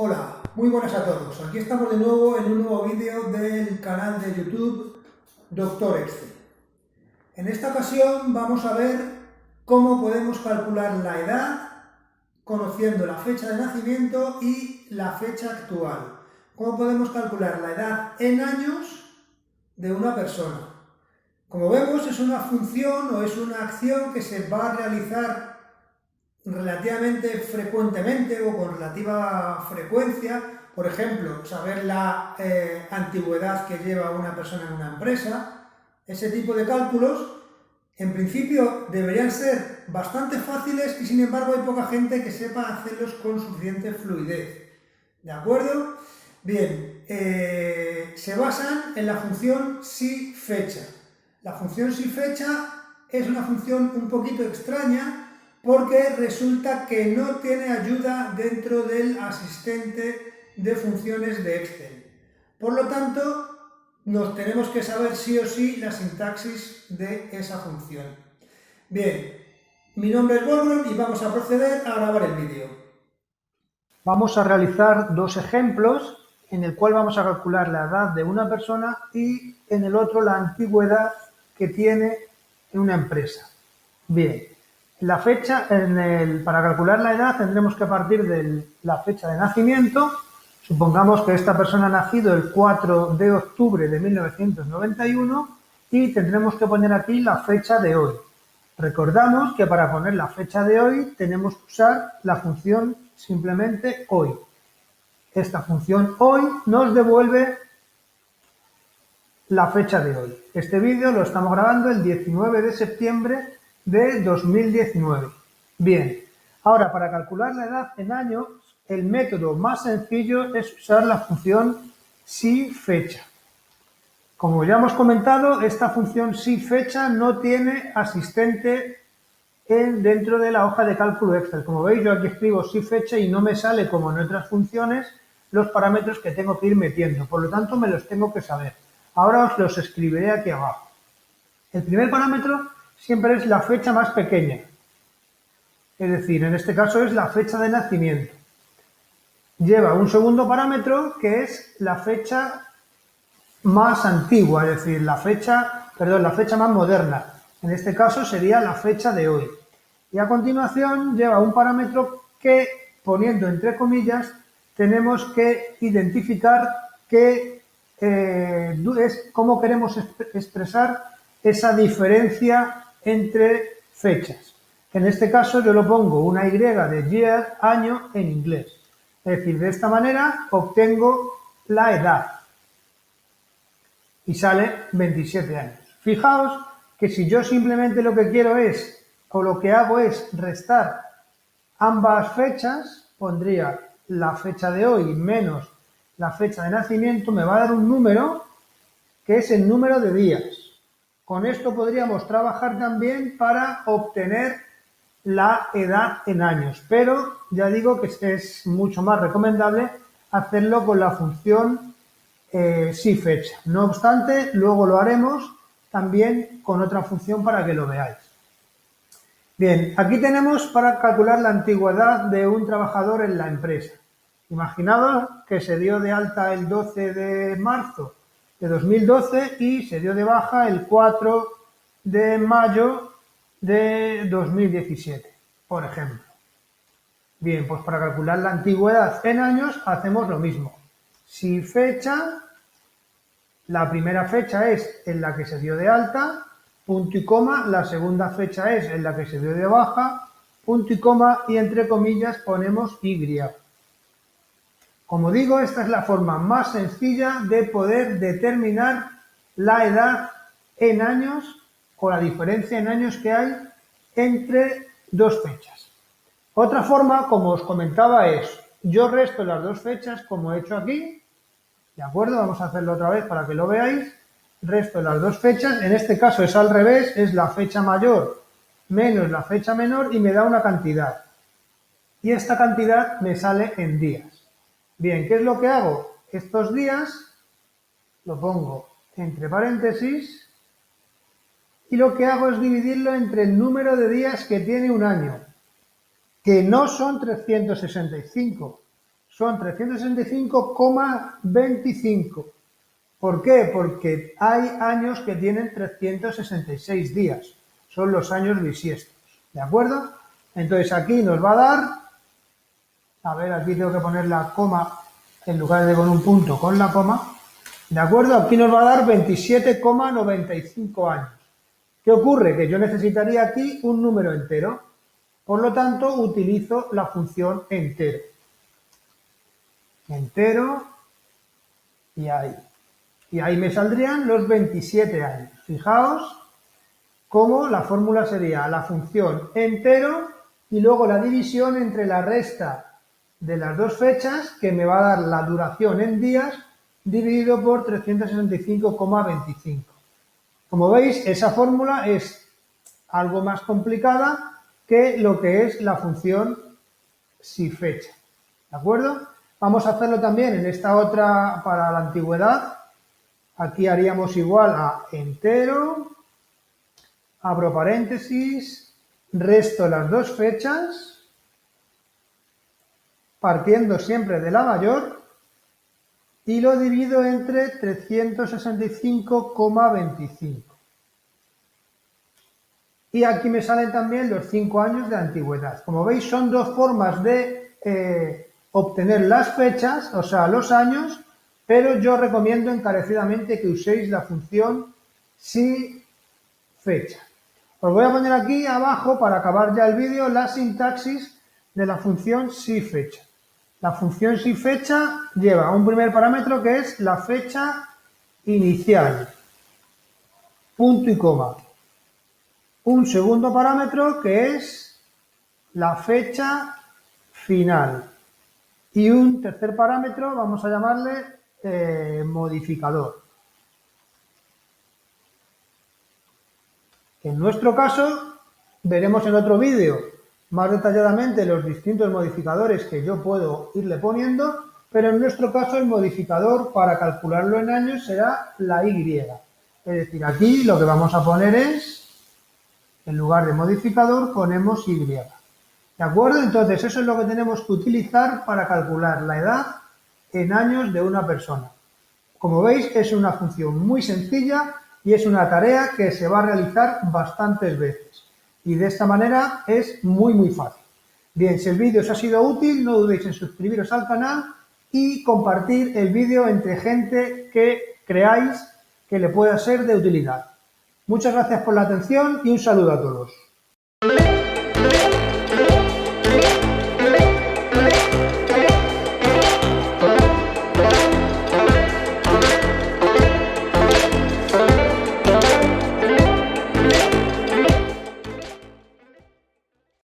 Hola, muy buenas a todos. Aquí estamos de nuevo en un nuevo vídeo del canal de YouTube Doctor Excel. En esta ocasión vamos a ver cómo podemos calcular la edad conociendo la fecha de nacimiento y la fecha actual. Cómo podemos calcular la edad en años de una persona. Como vemos, es una función o es una acción que se va a realizar relativamente frecuentemente o con relativa frecuencia. Por ejemplo, saber la antigüedad que lleva una persona en una empresa. Ese tipo de cálculos en principio deberían ser bastante fáciles y sin embargo hay poca gente que sepa hacerlos con suficiente fluidez. ¿De acuerdo? Bien, se basan en la función si fecha. La función si fecha es una función un poquito extraña porque resulta que no tiene ayuda dentro del asistente de funciones de Excel. Por lo tanto, nos tenemos que saber sí o sí la sintaxis de esa función. Bien, mi nombre es Borgron y vamos a proceder a grabar el vídeo. Vamos a realizar dos ejemplos en el cual vamos a calcular la edad de una persona y en el otro la antigüedad que tiene en una empresa. Bien, la fecha, para calcular la edad tendremos que partir de la fecha de nacimiento. Supongamos que esta persona ha nacido el 4 de octubre de 1991 y tendremos que poner aquí la fecha de hoy. Recordamos que para poner la fecha de hoy tenemos que usar la función simplemente hoy. Esta función hoy nos devuelve la fecha de hoy. Este vídeo lo estamos grabando el 19 de septiembre de 2019. Bien, ahora para calcular la edad en años, el método más sencillo es usar la función si_fecha. Como ya hemos comentado, esta función si_fecha no tiene asistente dentro de la hoja de cálculo Excel. Como veis, yo aquí escribo si_fecha y no me sale, como en otras funciones, los parámetros que tengo que ir metiendo. Por lo tanto, me los tengo que saber. Ahora os los escribiré aquí abajo. El primer parámetro siempre es la fecha más pequeña. Es decir, en este caso es la fecha de nacimiento. Lleva un segundo parámetro que es la fecha más antigua, es decir, la fecha más moderna. En este caso sería la fecha de hoy. Y a continuación lleva un parámetro que, poniendo entre comillas, tenemos que identificar cómo queremos expresar esa diferencia entre fechas. En este caso yo lo pongo una Y de year, año, en inglés. Es decir, de esta manera obtengo la edad. Y sale 27 años. Fijaos que si yo simplemente lo que quiero es, o lo que hago es restar ambas fechas, pondría la fecha de hoy menos la fecha de nacimiento, me va a dar un número que es el número de días. Con esto podríamos trabajar también para obtener la edad en años, pero ya digo que es mucho más recomendable hacerlo con la función si_fecha. No obstante, luego lo haremos también con otra función para que lo veáis. Bien, aquí tenemos para calcular la antigüedad de un trabajador en la empresa. Imaginaos que se dio de alta el 12 de marzo de 2012 y se dio de baja el 4 de mayo de 2017, por ejemplo. Bien, pues para calcular la antigüedad en años hacemos lo mismo. Si fecha, la primera fecha es en la que se dio de alta, punto y coma, la segunda fecha es en la que se dio de baja, punto y coma, y entre comillas ponemos Y. Como digo, esta es la forma más sencilla de poder determinar la edad en años o la diferencia en años que hay entre dos fechas. Otra forma, como os comentaba, es yo resto las dos fechas como he hecho aquí. ¿De acuerdo? Vamos a hacerlo otra vez para que lo veáis. Resto las dos fechas. En este caso es al revés, es la fecha mayor menos la fecha menor y me da una cantidad. Y esta cantidad me sale en días. Bien, ¿qué es lo que hago? Estos días lo pongo entre paréntesis y lo que hago es dividirlo entre el número de días que tiene un año, que no son 365, son 365,25. ¿Por qué? Porque hay años que tienen 366 días. Son los años bisiestos. ¿De acuerdo? Entonces aquí nos va a dar, a ver, aquí tengo que poner la coma en lugar de con un punto, con la coma. ¿De acuerdo? Aquí nos va a dar 27,95 años. ¿Qué ocurre? Que yo necesitaría aquí un número entero. Por lo tanto, utilizo la función entero. Entero y ahí. Y ahí me saldrían los 27 años. Fijaos cómo la fórmula sería la función entero y luego la división entre la resta de las dos fechas, que me va a dar la duración en días, dividido por 365,25. Como veis, esa fórmula es algo más complicada que lo que es la función si fecha. ¿De acuerdo? Vamos a hacerlo también en esta otra para la antigüedad. Aquí haríamos igual a entero, abro paréntesis, resto las dos fechas, partiendo siempre de la mayor, y lo divido entre 365,25. Y aquí me salen también los 5 años de antigüedad. Como veis, son dos formas de obtener las fechas, o sea, los años, pero yo recomiendo encarecidamente que uséis la función si fecha. Os voy a poner aquí abajo, para acabar ya el vídeo, la sintaxis de la función si fecha. La función si fecha lleva un primer parámetro que es la fecha inicial, punto y coma. Un segundo parámetro que es la fecha final. Y un tercer parámetro, vamos a llamarle modificador. En nuestro caso, veremos en otro vídeo más detalladamente los distintos modificadores que yo puedo irle poniendo, pero en nuestro caso el modificador para calcularlo en años será la Y. Es decir, aquí lo que vamos a poner es, en lugar de modificador, ponemos Y. ¿De acuerdo? Entonces, eso es lo que tenemos que utilizar para calcular la edad en años de una persona. Como veis, es una función muy sencilla y es una tarea que se va a realizar bastantes veces. Y de esta manera es muy fácil. Bien, si el vídeo os ha sido útil, no dudéis en suscribiros al canal y compartir el vídeo entre gente que creáis que le pueda ser de utilidad. Muchas gracias por la atención y un saludo a todos.